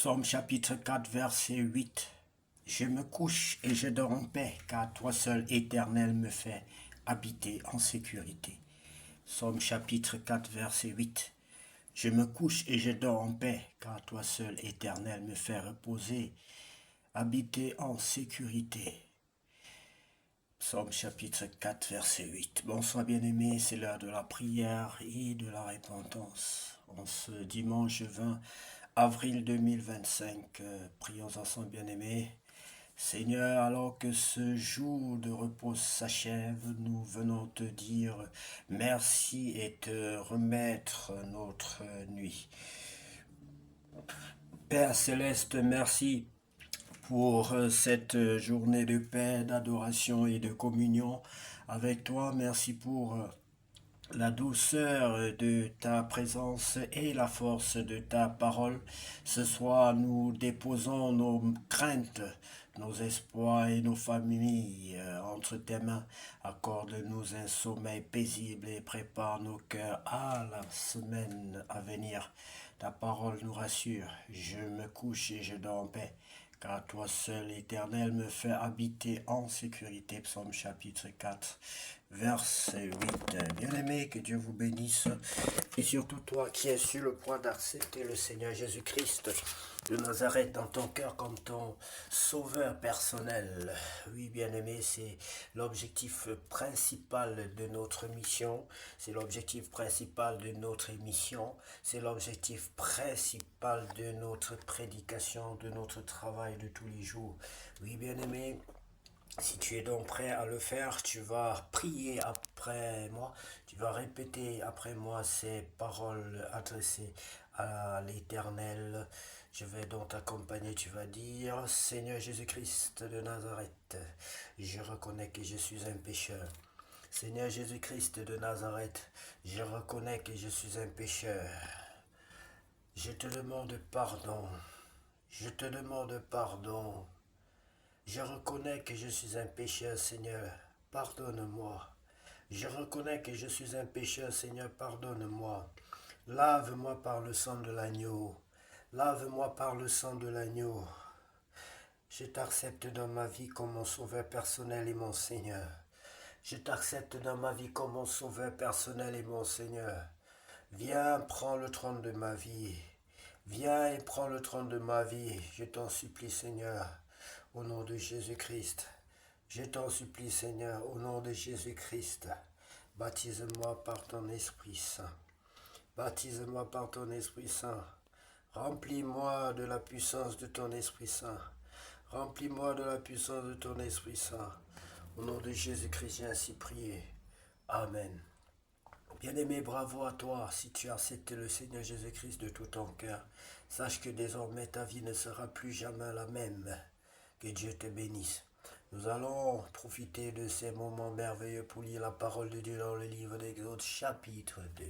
Psaume chapitre 4, verset 8. Je me couche et je dors en paix, car toi seul, Éternel, me fais habiter en sécurité. Psaume chapitre 4, verset 8. Je me couche et je dors en paix, car toi seul, Éternel, me fais reposer, habiter en sécurité. Psaume chapitre 4, verset 8. Bonsoir bien-aimés, c'est l'heure de la prière et de la repentance. En ce dimanche 20 avril 2025, prions ensemble bien-aimés. Seigneur, alors que ce jour de repos s'achève, nous venons te dire merci et te remettre notre nuit. Père Céleste, merci pour cette journée de paix, d'adoration et de communion avec toi. Merci pour la douceur de ta présence et la force de ta parole. Ce soir, nous déposons nos craintes, nos espoirs et nos familles entre tes mains. Accorde-nous un sommeil paisible et prépare nos cœurs à la semaine à venir. Ta parole nous rassure. Je me couche et je dors en paix, car toi seul, Éternel, me fais habiter en sécurité. Psaume chapitre 4, verset 8. Bien-aimé, que Dieu vous bénisse. Et surtout toi qui es sur le point d'accepter le Seigneur Jésus-Christ de Nazareth dans ton cœur comme ton sauveur personnel. Oui, bien-aimé, c'est l'objectif principal de notre mission. C'est l'objectif principal de notre émission. C'est l'objectif principal de notre prédication, de notre travail de tous les jours. Oui, bien-aimé, si tu es donc prêt à le faire, tu vas prier après moi, tu vas répéter après moi ces paroles adressées à l'Éternel. Je vais donc t'accompagner, tu vas dire: Seigneur Jésus-Christ de Nazareth, je reconnais que je suis un pécheur. Seigneur Jésus-Christ de Nazareth, je reconnais que je suis un pécheur. Je te demande pardon. Je te demande pardon. Je reconnais que je suis un pécheur, Seigneur, pardonne-moi. Je reconnais que je suis un pécheur, Seigneur, pardonne-moi. Lave-moi par le sang de l'agneau. Lave-moi par le sang de l'agneau. Je t'accepte dans ma vie comme mon sauveur personnel et mon Seigneur. Je t'accepte dans ma vie comme mon sauveur personnel et mon Seigneur. Viens, prends le trône de ma vie. Viens et prends le trône de ma vie. Je t'en supplie, Seigneur. Au nom de Jésus-Christ, je t'en supplie, Seigneur, au nom de Jésus-Christ, baptise-moi par ton Esprit Saint. Baptise-moi par ton Esprit Saint. Remplis-moi de la puissance de ton Esprit Saint. Remplis-moi de la puissance de ton Esprit Saint. Au nom de Jésus-Christ, j'ai ainsi prié. Amen. Bien-aimé, bravo à toi si tu acceptes le Seigneur Jésus-Christ de tout ton cœur. Sache que désormais ta vie ne sera plus jamais la même. Que Dieu te bénisse. Nous allons profiter de ces moments merveilleux pour lire la parole de Dieu dans le livre d'Exode chapitre 2.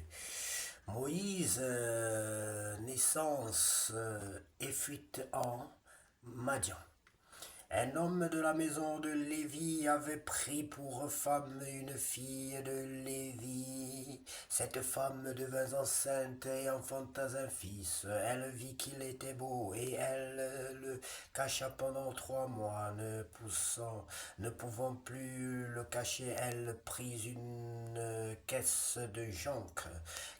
Moïse, naissance et fuite en Madian. Un homme de la maison de Lévi avait pris pour femme une fille de Lévi. Cette femme devint enceinte et enfanta un fils. Elle vit qu'il était beau et elle le cacha pendant 3 mois. Ne pouvant plus le cacher, elle prit une caisse de jonc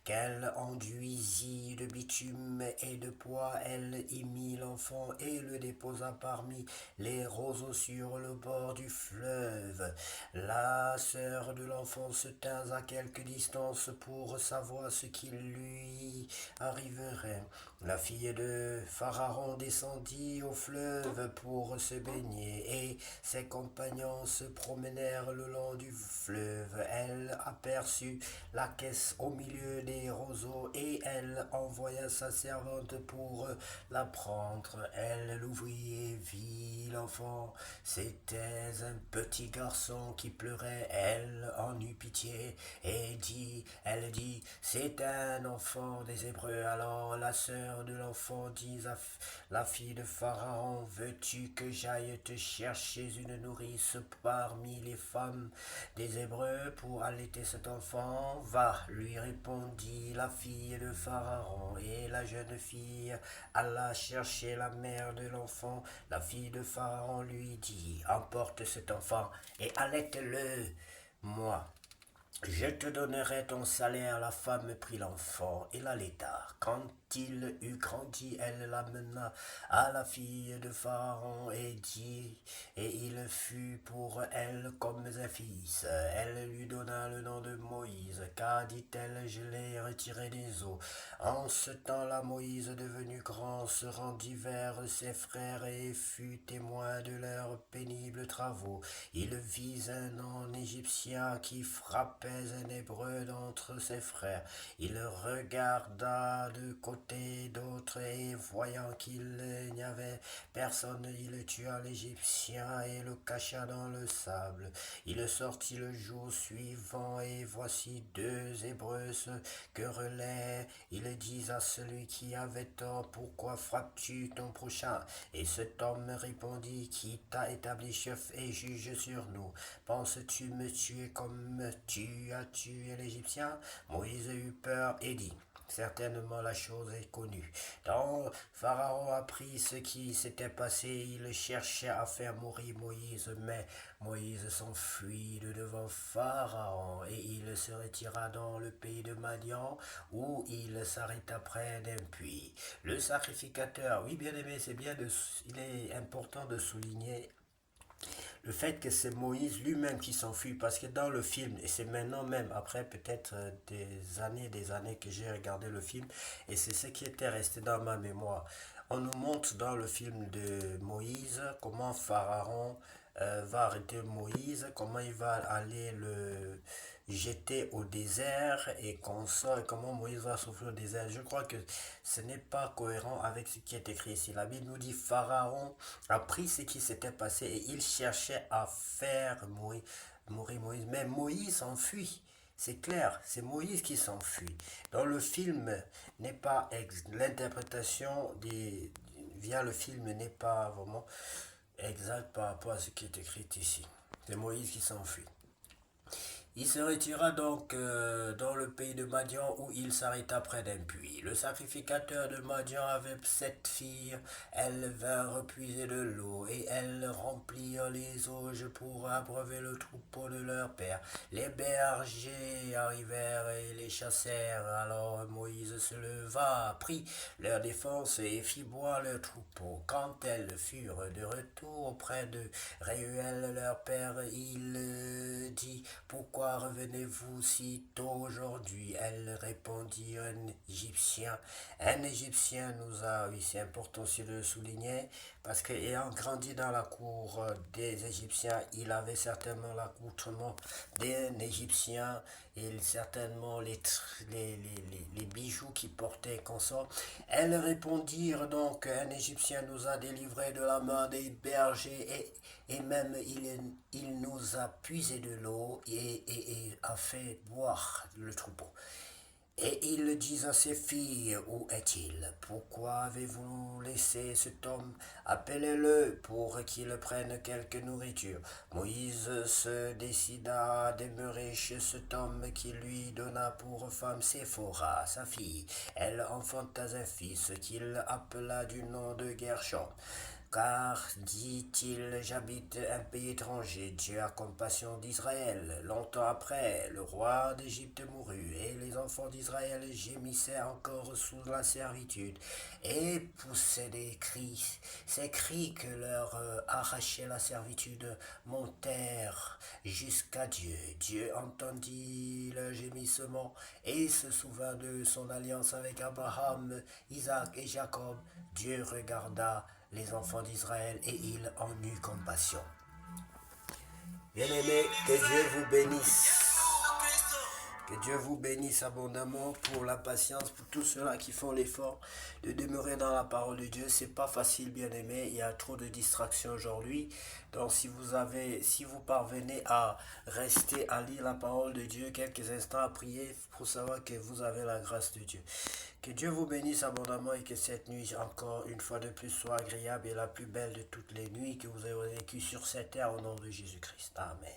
qu'elle enduisit de bitume et de pois. Elle y mit l'enfant et le déposa parmi les roseaux sur le bord du fleuve. La sœur de l'enfant se tint à quelque distance pour savoir ce qui lui arriverait. La fille de Pharaon descendit au fleuve pour se baigner et ses compagnons se promenèrent le long du fleuve. Elle aperçut la caisse au milieu des roseaux et elle envoya sa servante pour la prendre. Elle l'ouvrit et vit l'enfant. C'était un petit garçon qui pleurait. Elle en eut pitié et elle dit: c'est un enfant des Hébreux. Alors la sœur de l'enfant dit à la fille de Pharaon: veux-tu que j'aille te chercher une nourrice parmi les femmes des Hébreux pour allaiter cet enfant? Va, lui répondit dit la fille de Pharaon, et la jeune fille alla chercher la mère de l'enfant. La fille de Pharaon lui dit, emporte cet enfant et allaite-le. Moi, je te donnerai ton salaire. La femme prit l'enfant et l'allaita. Quand il eut grandi, elle l'amena à la fille de Pharaon et il fut pour elle comme un fils. Elle lui donna le nom de Moïse, car dit-elle, je l'ai retiré des eaux. En ce temps-là, Moïse, devenu grand, se rendit vers ses frères et fut témoin de leurs pénibles travaux. Il vit un Égyptien qui frappait un Hébreu d'entre ses frères. Il regarda de côté et d'autre et voyant qu'il n'y avait personne, il tua l'Égyptien et le cacha dans le sable. Il sortit le jour suivant et voici deux Hébreux se querellaient. Il dit à celui qui avait tort, pourquoi frappes-tu ton prochain? Et cet homme répondit, qui t'a établi chef et juge sur nous? Penses-tu me tuer comme tu as tué l'Égyptien? Moïse eut peur et dit, certainement la chose est connue. Quand Pharaon apprit ce qui s'était passé, il cherchait à faire mourir Moïse, mais Moïse s'enfuit de devant Pharaon et il se retira dans le pays de Madian où il s'arrêta près d'un puits. Le sacrificateur, oui bien aimé, il est important de souligner le fait que c'est Moïse lui-même qui s'enfuit, parce que dans le film, et c'est maintenant même, après peut-être des années que j'ai regardé le film, et c'est ce qui était resté dans ma mémoire. On nous montre dans le film de Moïse comment Pharaon va arrêter Moïse, comment il va aller le jeter au désert et qu'on sort et comment Moïse va souffrir au désert. Je crois que ce n'est pas cohérent avec ce qui est écrit ici. La Bible nous dit Pharaon a pris ce qui s'était passé et il cherchait à faire mourir Moïse. Mais Moïse s'enfuit. C'est clair, c'est Moïse qui s'enfuit. Dans le film, n'est pas l'interprétation via le film n'est pas vraiment exacte par rapport à ce qui est écrit ici. C'est Moïse qui s'enfuit. Il se retira donc dans le pays de Madian où il s'arrêta près d'un puits. Le sacrificateur de Madian avait 7 filles. Elles vinrent puiser de l'eau et elles remplirent les auges pour abreuver le troupeau de leur père. Les bergers arrivèrent et les chassèrent. Alors Moïse se leva, prit leur défense et fit boire leur troupeau. Quand elles furent de retour auprès de Réuel leur père, il dit, pourquoi revenez-vous si tôt aujourd'hui? Elle répondit, un Égyptien. Un Égyptien nous a, oui c'est important aussi de le souligner, parce qu'ayant grandi dans la cour des Égyptiens, il avait certainement l'accoutrement d'un Égyptien et certainement les bijoux qu'il portait consort. Elles répondirent donc, un Égyptien nous a délivrés de la main des bergers et même il nous a puisé de l'eau et a fait boire le troupeau. Et il dit à ses filles, où est-il? Pourquoi avez-vous laissé cet homme? Appelez-le pour qu'il prenne quelque nourriture. Moïse se décida à demeurer chez cet homme qui lui donna pour femme Séphora, sa fille. Elle enfanta un fils qu'il appela du nom de Gershom. Car, dit-il, j'habite un pays étranger, Dieu a compassion d'Israël. Longtemps après, le roi d'Égypte mourut, et les enfants d'Israël gémissaient encore sous la servitude, et poussaient des cris. Ces cris que leur arrachait la servitude montèrent jusqu'à Dieu. Dieu entendit leur gémissement, et se souvint de son alliance avec Abraham, Isaac et Jacob. Dieu regarda les enfants d'Israël et il en eut compassion. Bien-aimés, que Dieu vous bénisse. Que Dieu vous bénisse abondamment pour la patience, pour tous ceux-là qui font l'effort de demeurer dans la parole de Dieu. C'est pas facile, bien-aimés, il y a trop de distractions aujourd'hui. Donc si vous parvenez à rester à lire la parole de Dieu quelques instants, à prier, pour savoir que vous avez la grâce de Dieu. Que Dieu vous bénisse abondamment et que cette nuit, encore une fois de plus, soit agréable et la plus belle de toutes les nuits que vous avez vécues sur cette terre au nom de Jésus-Christ. Amen.